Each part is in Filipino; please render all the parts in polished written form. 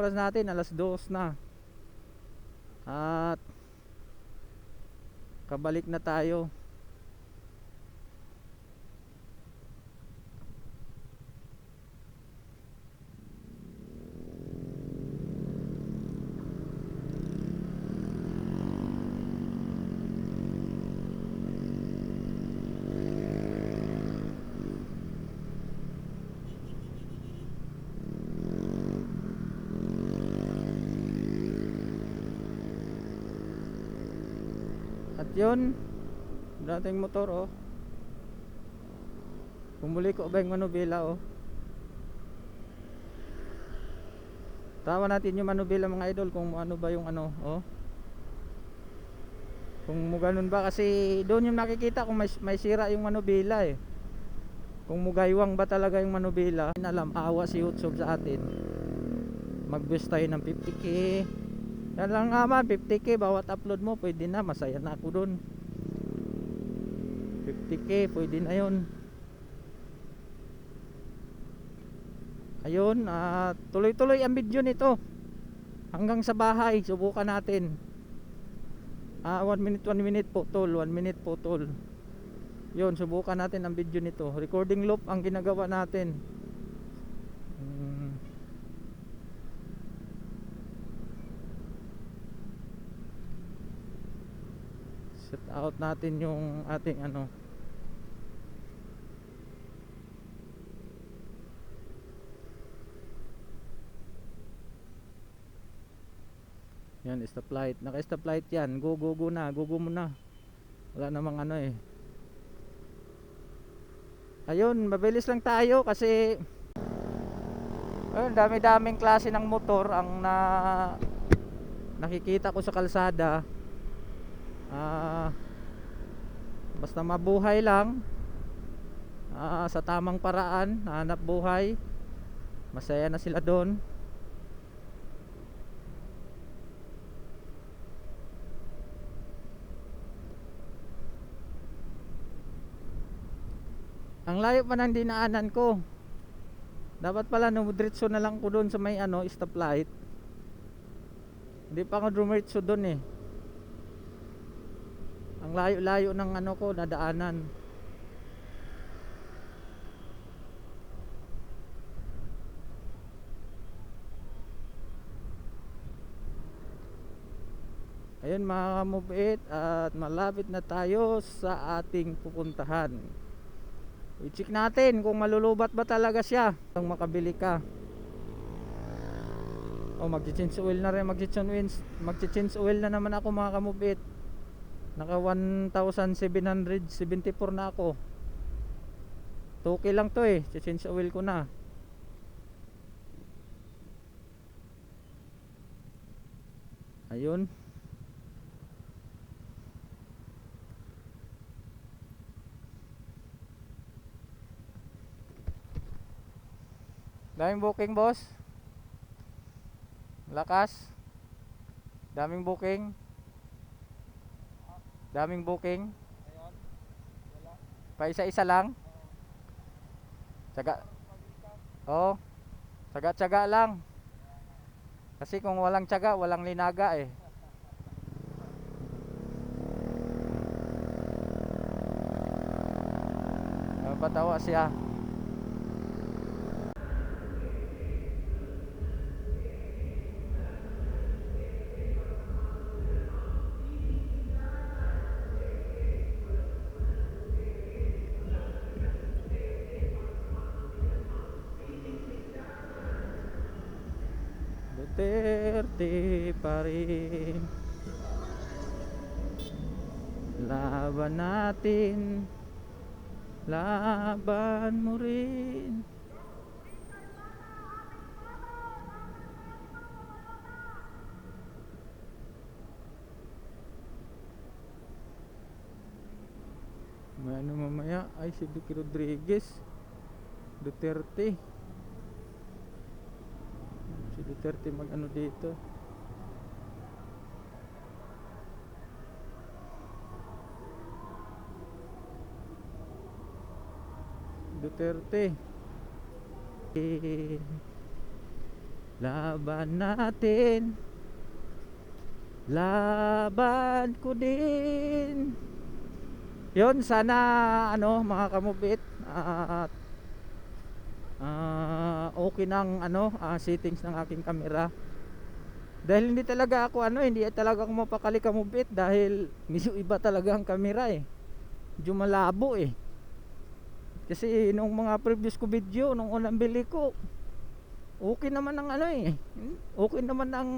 oras natin, alas 2 na. At kabalik na tayo. At yun, dating motor oh. Pumuli ko ba yung manubela oh. Tawa natin yung manubela mga idol kung ano ba yung ano oh. Kung mo ganun ba, kasi doon yung nakikita kung may sira yung manubela eh. Kung mugaywang ba talaga yung manubela. Alam, awa si YouTube sa atin. Mag-boost tayo ng 50k. Yan lang naman, 50k bawat upload mo, pwede na, masaya na ako dun. 50k, pwede na yun. Ayun, tuloy-tuloy ang video nito hanggang sa bahay, subukan natin. 1 minute putol, 1 minute putol. Yun, subukan natin ang video nito. Recording loop ang ginagawa natin. Set out natin yung ating ano. Yan, stoplight. Naka-stoplight yan. Go na. Go muna. Wala namang ano eh. Ayun, mabilis lang tayo kasi ayun, dami-daming klase ng motor ang nakikita ko sa kalsada. Basta mabuhay lang, sa tamang paraan, hanap buhay, masaya na sila doon. Ang layo pa ng dinaanan ko. Dapat pala dumiretso na lang ko doon sa may ano, stoplight. Hindi pa ako dumiretso doon eh. Ang layo-layo ng ano ko, nadaanan. Ayun mga ka-move it, at malapit na tayo sa ating pupuntahan. I-check natin kung malulubat ba talaga siya kung makabili ka. Mag-change oil na rin, mag-change oil na naman ako mga ka-move it. Naka 1,774 na ako. 2K lang to eh, change oil ko na. Ayun. Daming booking boss. Lakas. Daming booking. Daming booking. Ayun. Wala. Pa isa-isa lang. Tsaga. Oh. Tsaga-tsaga lang. Kasi kung walang tsaga, walang linaga eh. Patawa siya. Duterte pa rin. Laban natin, laban mo rin. May ano mamaya, ay si Duque Rodriguez Duterte. Si Duterte mag ano dito. Duterte Laban natin, laban ko din. Yun, sana ano mga kamubit, at okay ng ano settings ng aking camera. Dahil hindi talaga ako hindi talaga ako mapakali kamubit dahil medyo iba talaga ang camera eh. Medyo malabo eh. Kasi nung mga previous ko video, nung unang bili ko, okay naman ang okay naman ang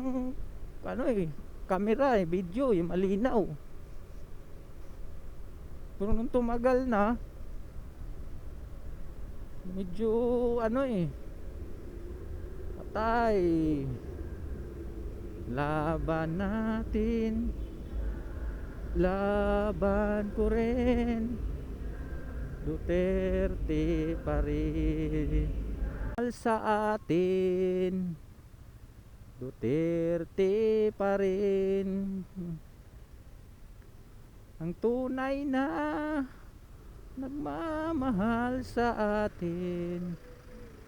camera eh, video eh, malinaw. Pero nung tumagal na, medyo patay. Laban natin, laban ko rin, Duterte pa rin. Mahal sa atin, Duterte pa rin. Ang tunay na nagmamahal sa atin,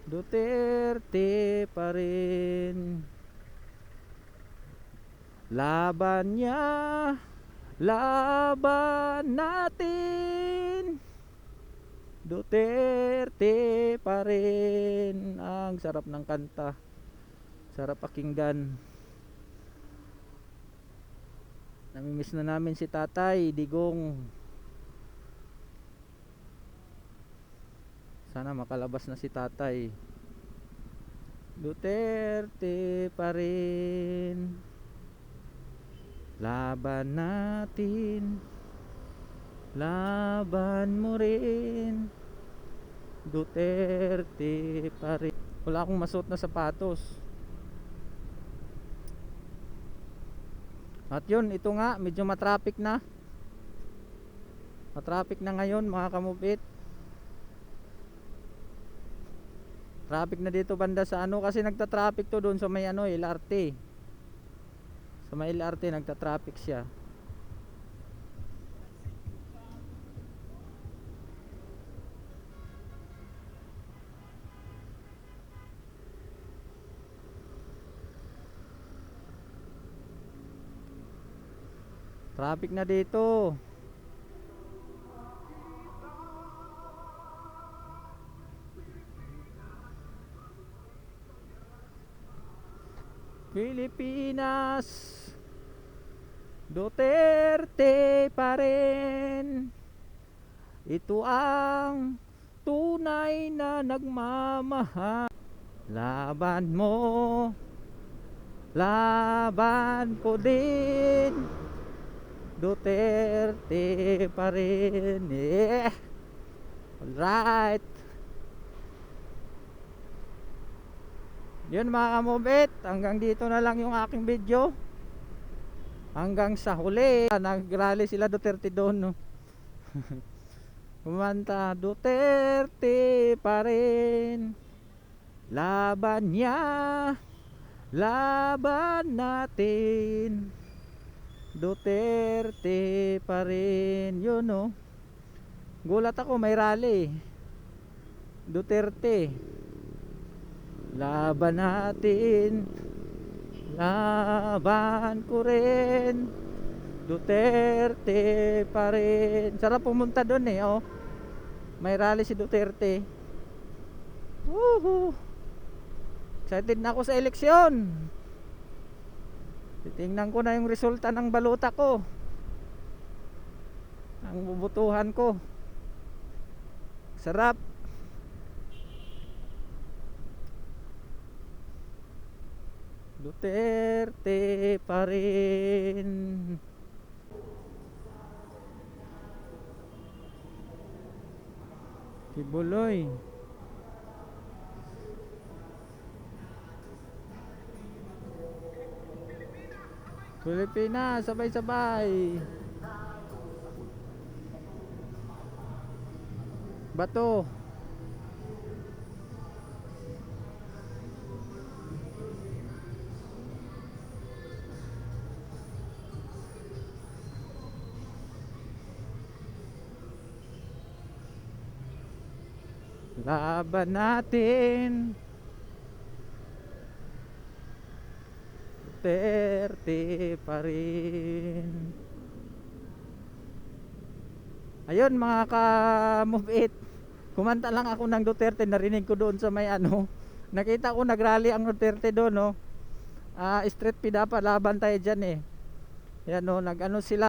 Duterte pa rin. Laban niya, laban natin, Duterte pa rin. Ang sarap ng kanta, sarap pakinggan. Namimiss na namin si Tatay Digong. Sana makalabas na si Tatay. Duterte pa rin. Laban natin, laban mo rin, Duterte pa rin. Wala akong masuot na sapatos. At yun, ito nga, medyo matraffic na. Matraffic na ngayon mga kamupit. Traffic na dito banda sa kasi nagta-traffic to doon sa may LRT. Sa may LRT nagta-traffic siya. Traffic na dito. Pilipinas, Duterte pa rin. Ito ang tunay na nagmamahal. Laban mo, laban ko din, Duterte pa rin. Alright. Yun mga kamubit, hanggang dito na lang yung aking video. Hanggang sa huli, nagrally sila Duterte doon, no? Kumanta, Duterte pa rin. Laban niya, laban natin, Duterte pa rin. Yun, no? Gulat ako, may rally Duterte. Laban natin, laban ko rin, Duterte pa rin. Sarap pumunta doon eh, oh. May rally si Duterte. Woohoo! Excited na ako sa eleksyon. Titingnan ko na yung resulta ng balota ko, ang bubutuhan ko. Sarap. Duterte pa rin. Kibuloy. Pilipinas, sabay-sabay. Bato. Laban natin, Duterte pa rin. Ayun mga ka-move it, kumanta lang ako ng Duterte. Narinig ko doon sa may ano, nakita ko nagrally ang Duterte doon, no. Street P dapat, laban tayo dyan eh. Yan, no, nag ano sila.